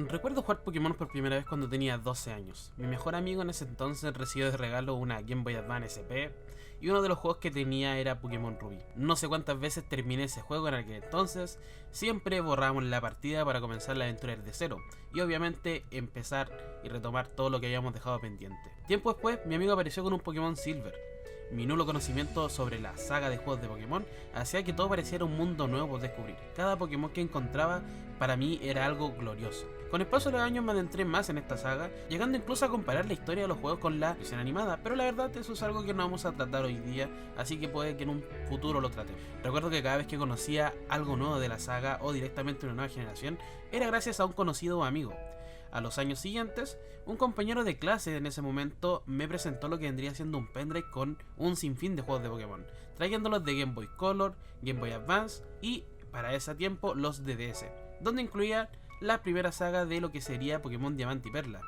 Recuerdo jugar Pokémon por primera vez cuando tenía 12 años. Mi mejor amigo en ese entonces recibió de regalo una Game Boy Advance SP y uno de los juegos que tenía era Pokémon Rubí. No sé cuántas veces terminé ese juego en aquel entonces, siempre borrábamos la partida para comenzar la aventura desde cero y obviamente empezar y retomar todo lo que habíamos dejado pendiente. Tiempo después, mi amigo apareció con un Pokémon Silver. Mi nulo conocimiento sobre la saga de juegos de Pokémon hacía que todo pareciera un mundo nuevo por descubrir. Cada Pokémon que encontraba para mí era algo glorioso. Con el paso de los años me adentré más en esta saga, llegando incluso a comparar la historia de los juegos con la versión animada, pero la verdad eso es algo que no vamos a tratar hoy día, así que puede que en un futuro lo trate. Recuerdo que cada vez que conocía algo nuevo de la saga o directamente una nueva generación, era gracias a un conocido o amigo. A los años siguientes, un compañero de clase en ese momento me presentó lo que vendría siendo un pendrive con un sinfín de juegos de Pokémon, trayéndolos de Game Boy Color, Game Boy Advance y, para ese tiempo, los de DS, donde incluía la primera saga de lo que sería Pokémon Diamante y Perla.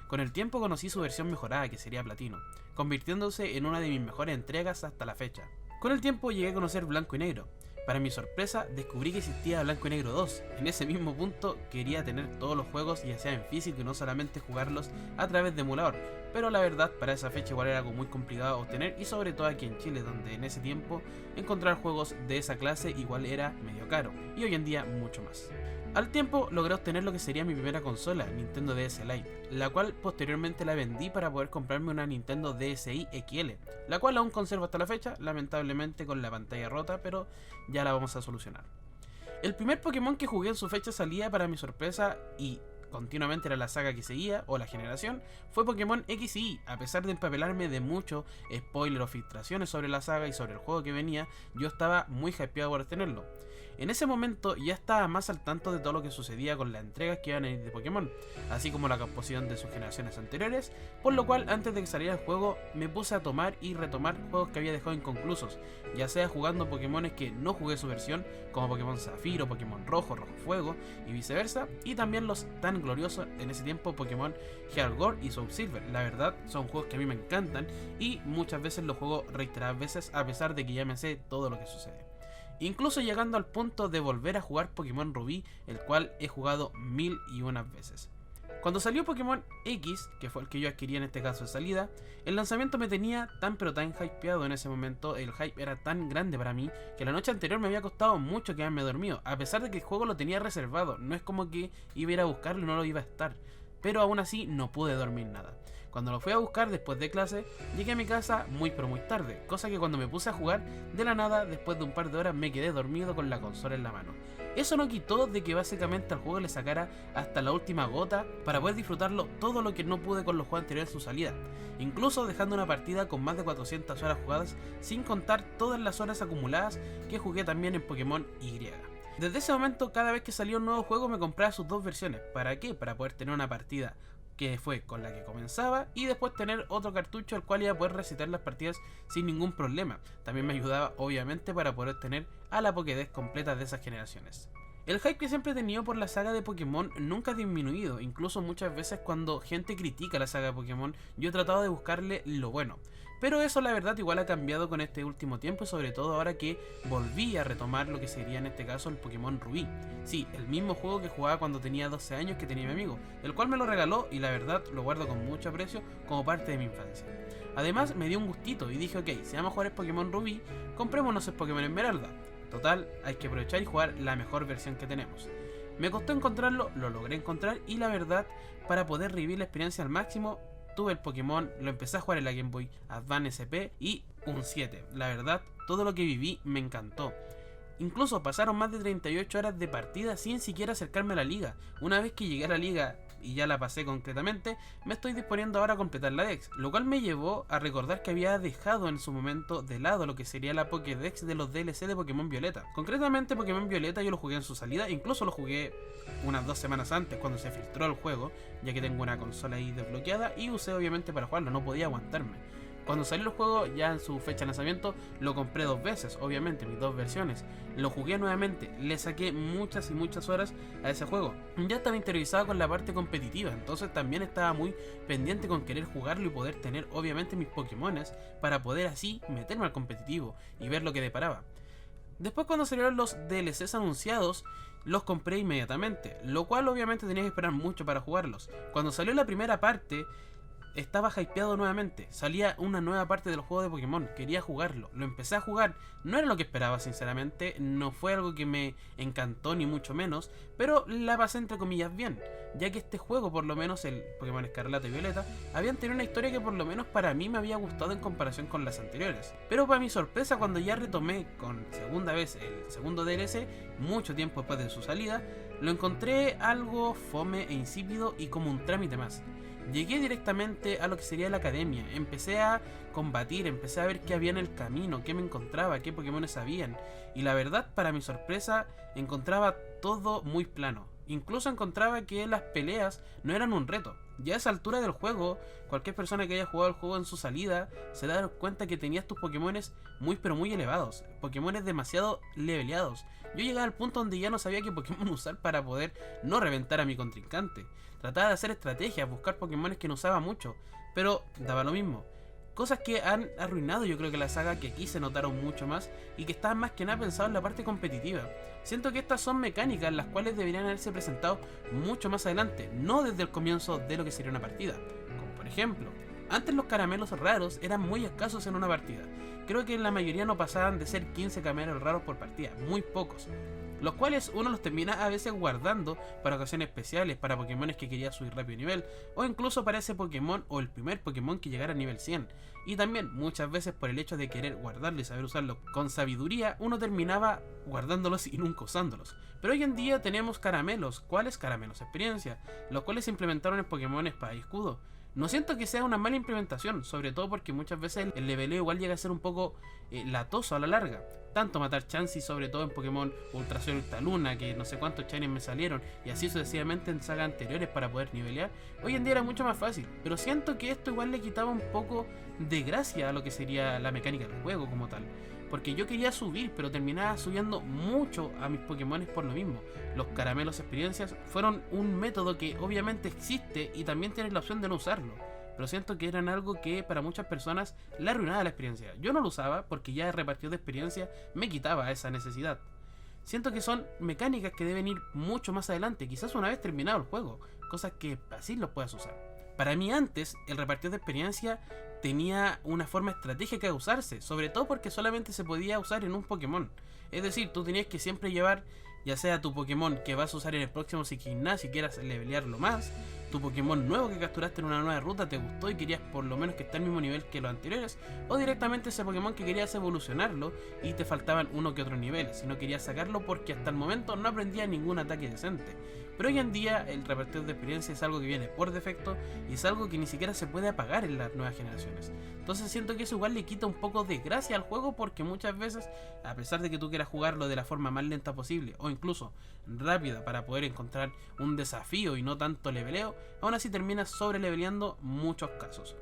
Con el tiempo conocí su versión mejorada, que sería Platino, convirtiéndose en una de mis mejores entregas hasta la fecha. Con el tiempo llegué a conocer Blanco y Negro. Para mi sorpresa, descubrí que existía Blanco y Negro 2. En ese mismo punto quería tener todos los juegos, ya sea en físico y no solamente jugarlos a través de emulador, pero la verdad para esa fecha igual era algo muy complicado de obtener y sobre todo aquí en Chile, donde en ese tiempo encontrar juegos de esa clase igual era medio caro y hoy en día mucho más. Al tiempo logré obtener lo que sería mi primera consola, Nintendo DS Lite, la cual posteriormente la vendí para poder comprarme una Nintendo DSi XL, la cual aún conservo hasta la fecha, lamentablemente con la pantalla rota, pero ya la vamos a solucionar. El primer Pokémon que jugué en su fecha de salida, para mi sorpresa, y continuamente era la saga que seguía, o la generación, fue Pokémon X y Y. A pesar de empapelarme de mucho spoiler o filtraciones sobre la saga y sobre el juego que venía, yo estaba muy hypeado por tenerlo. En ese momento ya estaba más al tanto de todo lo que sucedía con las entregas que iban a ir de Pokémon, así como la composición de sus generaciones anteriores, por lo cual antes de que saliera el juego me puse a tomar y retomar juegos que había dejado inconclusos, ya sea jugando Pokémones que no jugué su versión, como Pokémon Zafiro, Pokémon Rojo, Rojo Fuego y viceversa, y también los tan gloriosos en ese tiempo Pokémon Heart Gold y Soul Silver. La verdad son juegos que a mí me encantan y muchas veces los juego reiteradas veces a pesar de que ya me sé todo lo que sucede. Incluso llegando al punto de volver a jugar Pokémon Rubí, el cual he jugado 1001 veces. Cuando salió Pokémon X, que fue el que yo adquirí en este caso de salida, el lanzamiento me tenía tan pero tan hypeado en ese momento, el hype era tan grande para mí, que la noche anterior me había costado mucho quedarme dormido, a pesar de que el juego lo tenía reservado, no es como que iba a ir a buscarlo y no lo iba a estar, pero aún así no pude dormir nada. Cuando lo fui a buscar después de clase, llegué a mi casa muy pero muy tarde, cosa que cuando me puse a jugar, de la nada, después de un par de horas me quedé dormido con la consola en la mano. Eso no quitó de que básicamente al juego le sacara hasta la última gota para poder disfrutarlo todo lo que no pude con los juegos anteriores en su salida, incluso dejando una partida con más de 400 horas jugadas sin contar todas las horas acumuladas que jugué también en Pokémon Y. Desde ese momento, cada vez que salía un nuevo juego me compraba sus dos versiones. ¿Para qué? Para poder tener una partida que fue con la que comenzaba y después tener otro cartucho al cual iba a poder recitar las partidas sin ningún problema. También me ayudaba obviamente para poder tener a la Pokédex completa de esas generaciones. El hype que siempre he tenido por la saga de Pokémon nunca ha disminuido, incluso muchas veces cuando gente critica la saga de Pokémon, yo he tratado de buscarle lo bueno. Pero eso la verdad igual ha cambiado con este último tiempo y sobre todo ahora que volví a retomar lo que sería en este caso el Pokémon Rubí. Sí, el mismo juego que jugaba cuando tenía 12 años que tenía mi amigo, el cual me lo regaló y la verdad lo guardo con mucho aprecio como parte de mi infancia. Además me dio un gustito y dije ok, si vamos a jugar el Pokémon Rubí, comprémonos el Pokémon Esmeralda. Total, hay que aprovechar y jugar la mejor versión que tenemos. Me costó encontrarlo, lo logré encontrar y la verdad, para poder revivir la experiencia al máximo, tuve el Pokémon, lo empecé a jugar en la Game Boy Advance SP y un 7. La verdad, todo lo que viví me encantó. Incluso pasaron más de 38 horas de partida sin siquiera acercarme a la liga. Una vez que llegué a la liga y ya la pasé concretamente, me estoy disponiendo ahora a completar la Dex, lo cual me llevó a recordar que había dejado en su momento de lado lo que sería la Pokédex de los DLC de Pokémon Violeta. Concretamente Pokémon Violeta yo lo jugué en su salida, incluso lo jugué unas 2 semanas antes cuando se filtró el juego, ya que tengo una consola ahí desbloqueada y usé obviamente para jugarlo, no podía aguantarme. Cuando salió el juego, ya en su fecha de lanzamiento, lo compré 2 veces, obviamente, mis 2 versiones. Lo jugué nuevamente, le saqué muchas y muchas horas a ese juego. Ya estaba interiorizado con la parte competitiva, entonces también estaba muy pendiente con querer jugarlo y poder tener, obviamente, mis Pokémones para poder así meterme al competitivo y ver lo que deparaba. Después cuando salieron los DLCs anunciados, los compré inmediatamente, lo cual obviamente tenía que esperar mucho para jugarlos. Cuando salió la primera parte, estaba hypeado nuevamente, salía una nueva parte del juego de Pokémon, quería jugarlo, lo empecé a jugar, no era lo que esperaba sinceramente, no fue algo que me encantó ni mucho menos, pero la pasé entre comillas bien, ya que este juego, por lo menos el Pokémon Escarlata y Violeta, habían tenido una historia que por lo menos para mí me había gustado en comparación con las anteriores. Pero para mi sorpresa, cuando ya retomé con segunda vez el segundo DLC, mucho tiempo después de su salida, lo encontré algo fome e insípido y como un trámite más. Llegué directamente a lo que sería la academia, empecé a combatir, empecé a ver qué había en el camino, qué me encontraba, qué Pokémones habían, y la verdad, para mi sorpresa, encontraba todo muy plano. Incluso encontraba que las peleas no eran un reto. Ya a esa altura del juego, cualquier persona que haya jugado el juego en su salida se da cuenta que tenías tus Pokémones muy pero muy elevados, Pokémones demasiado leveleados. Yo llegaba al punto donde ya no sabía qué Pokémon usar para poder no reventar a mi contrincante. Trataba de hacer estrategias, buscar Pokémones que no usaba mucho, pero daba lo mismo. Cosas que han arruinado yo creo que la saga, que aquí se notaron mucho más y que estaban más que nada pensados en la parte competitiva. Siento que estas son mecánicas las cuales deberían haberse presentado mucho más adelante, no desde el comienzo de lo que sería una partida. Como por ejemplo, antes los caramelos raros eran muy escasos en una partida. Creo que en la mayoría no pasaban de ser 15 caramelos raros por partida, muy pocos. Los cuales uno los termina a veces guardando para ocasiones especiales, para Pokémones que quería subir rápido de nivel, o incluso para ese Pokémon o el primer Pokémon que llegara a nivel 100. Y también muchas veces por el hecho de querer guardarlo y saber usarlo con sabiduría, uno terminaba guardándolos y nunca usándolos. Pero hoy en día tenemos caramelos. ¿Cuáles? Caramelos experiencia, los cuales se implementaron en Pokémon Espada y Escudo. No siento que sea una mala implementación, sobre todo porque muchas veces el leveleo igual llega a ser un poco latoso a la larga. Tanto matar Chansey, sobre todo en Pokémon Ultra Sol y Ultra Luna, que no sé cuántos Shinies me salieron, y así sucesivamente en sagas anteriores para poder nivelear, hoy en día era mucho más fácil. Pero siento que esto igual le quitaba un poco de gracia a lo que sería la mecánica del juego como tal. Porque yo quería subir, pero terminaba subiendo mucho a mis Pokémones por lo mismo. Los caramelos experiencias fueron un método que obviamente existe y también tienes la opción de no usarlo. Pero siento que eran algo que para muchas personas le arruinaba la experiencia. Yo no lo usaba porque ya el repartidor de experiencia me quitaba esa necesidad. Siento que son mecánicas que deben ir mucho más adelante, quizás una vez terminado el juego, cosas que así los puedas usar. Para mí antes, el repartidor de experiencia tenía una forma estratégica de usarse, sobre todo porque solamente se podía usar en un Pokémon. Es decir, tú tenías que siempre llevar ya sea tu Pokémon que vas a usar en el próximo Gimnasio si quieras levelearlo más, tu Pokémon nuevo que capturaste en una nueva ruta te gustó y querías por lo menos que esté al mismo nivel que los anteriores, o directamente ese Pokémon que querías evolucionarlo y te faltaban uno que otro nivel, si no querías sacarlo porque hasta el momento no aprendía ningún ataque decente. Pero hoy en día el repartidor de experiencia es algo que viene por defecto y es algo que ni siquiera se puede apagar en las nuevas generaciones. Entonces siento que eso igual le quita un poco de gracia al juego, porque muchas veces, a pesar de que tú quieras jugarlo de la forma más lenta posible o incluso rápida para poder encontrar un desafío y no tanto leveleo, aún así terminas sobre leveleando muchos casos.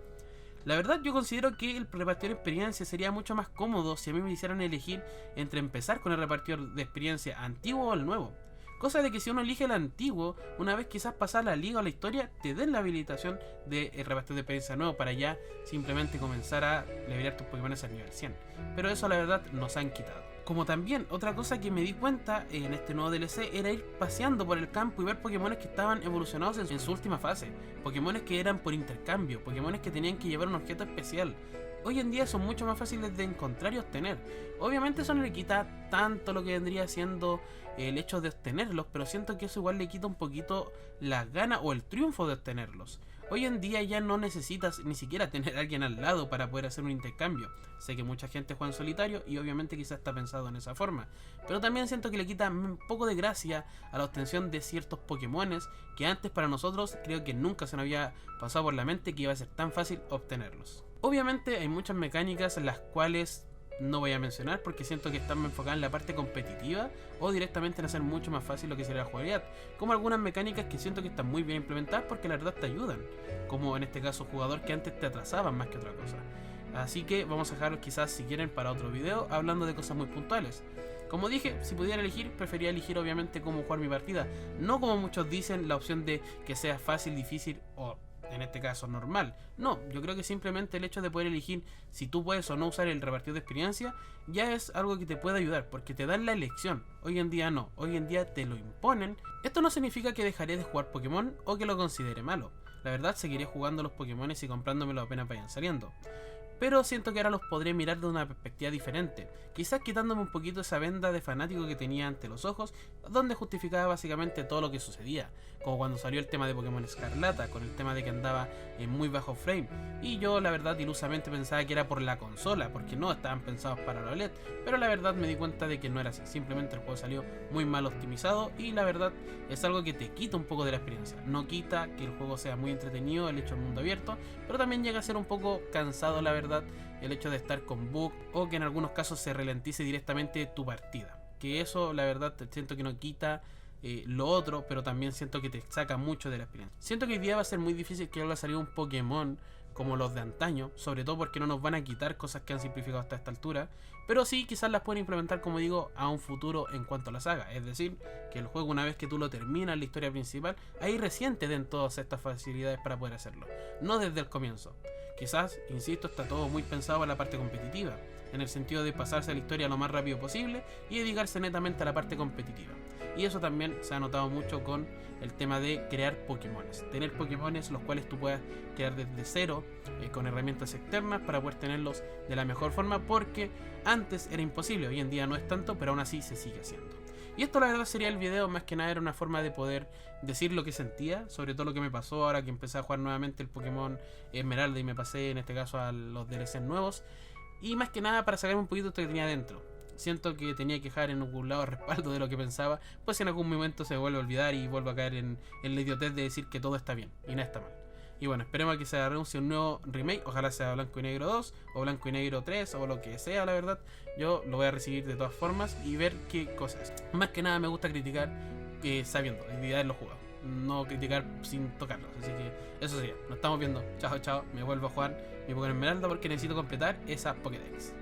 La verdad yo considero que el repartidor de experiencia sería mucho más cómodo si a mí me hicieran elegir entre empezar con el repartidor de experiencia antiguo o el nuevo. Cosa de que si uno elige el antiguo, una vez quizás pasar la liga o la historia, te den la habilitación de repartidor de experiencia nuevo para ya simplemente comenzar a levelear tus Pokémon al nivel 100. Pero eso la verdad nos han quitado. Como también otra cosa que me di cuenta en este nuevo DLC era ir paseando por el campo y ver Pokémones que estaban evolucionados en su última fase. Pokémones que eran por intercambio, Pokémones que tenían que llevar un objeto especial. Hoy en día son mucho más fáciles de encontrar y obtener. Obviamente eso no le quita tanto lo que vendría siendo el hecho de obtenerlos, pero siento que eso igual le quita un poquito la gana o el triunfo de obtenerlos. Hoy en día ya no necesitas ni siquiera tener a alguien al lado para poder hacer un intercambio. Sé que mucha gente juega en solitario y obviamente quizás está pensado en esa forma, pero también siento que le quita un poco de gracia a la obtención de ciertos Pokémones que antes para nosotros creo que nunca se nos había pasado por la mente que iba a ser tan fácil obtenerlos. Obviamente hay muchas mecánicas en las cuales no voy a mencionar porque siento que están enfocadas en la parte competitiva o directamente en hacer mucho más fácil lo que sería la jugabilidad, como algunas mecánicas que siento que están muy bien implementadas porque la verdad te ayudan, como en este caso jugador que antes te atrasaban más que otra cosa. Así que vamos a dejarlos quizás si quieren para otro video hablando de cosas muy puntuales. Como dije, si pudiera elegir, prefería elegir obviamente cómo jugar mi partida, no como muchos dicen la opción de que sea fácil, difícil o en este caso normal. No, yo creo que simplemente el hecho de poder elegir si tú puedes o no usar el repartidor de experiencia ya es algo que te puede ayudar, porque te dan la elección. Hoy en día no, hoy en día te lo imponen. Esto no significa que dejaré de jugar Pokémon o que lo considere malo. La verdad, seguiré jugando los Pokémones y comprándomelos apenas vayan saliendo. Pero siento que ahora los podré mirar de una perspectiva diferente, quizás quitándome un poquito esa venda de fanático que tenía ante los ojos, donde justificaba básicamente todo lo que sucedía, como cuando salió el tema de Pokémon Escarlata, con el tema de que andaba en muy bajo frame, y yo la verdad ilusamente pensaba que era por la consola, porque no estaban pensados para la OLED, pero la verdad me di cuenta de que no era así, simplemente el juego salió muy mal optimizado, y la verdad es algo que te quita un poco de la experiencia. No quita que el juego sea muy entretenido, el hecho de mundo abierto, pero también llega a ser un poco cansado, la verdad, el hecho de estar con bug o que en algunos casos se ralentice directamente tu partida. Que eso, la verdad, siento que no quita lo otro, pero también siento que te saca mucho de la experiencia. Siento que hoy día va a ser muy difícil que vuelva a salir un Pokémon como los de antaño, sobre todo porque no nos van a quitar cosas que han simplificado hasta esta altura, pero sí quizás las pueden implementar, como digo, a un futuro en cuanto a la saga. Es decir, que el juego, una vez que tú lo terminas, la historia principal, ahí recién te den todas estas facilidades para poder hacerlo, no desde el comienzo. Quizás, insisto, está todo muy pensado para la parte competitiva, en el sentido de pasarse la historia lo más rápido posible y dedicarse netamente a la parte competitiva. Y eso también se ha notado mucho con el tema de crear Pokémones. Tener Pokémones los cuales tú puedas crear desde cero, con herramientas externas para poder tenerlos de la mejor forma, porque antes era imposible, hoy en día no es tanto, pero aún así se sigue haciendo. Y esto la verdad sería el video, más que nada era una forma de poder decir lo que sentía, sobre todo lo que me pasó ahora que empecé a jugar nuevamente el Pokémon Esmeralda y me pasé en este caso a los DLCs nuevos. Y más que nada para sacarme un poquito esto que tenía dentro. Siento que tenía que dejar en algún lado respaldo de lo que pensaba, pues en algún momento se vuelve a olvidar y vuelvo a caer en la idiotez de decir que todo está bien y nada está mal. Y bueno, esperemos que se anuncie un nuevo remake, ojalá sea Blanco y Negro 2 o Blanco y Negro 3 o lo que sea, la verdad. Yo lo voy a recibir de todas formas y ver qué cosas. Más que nada me gusta criticar sabiendo, y de haberlo jugado, no criticar sin tocarlos. Así que eso sería, nos estamos viendo. Chao, chao, me vuelvo a jugar mi Pokémon Esmeralda porque necesito completar esa Pokédex.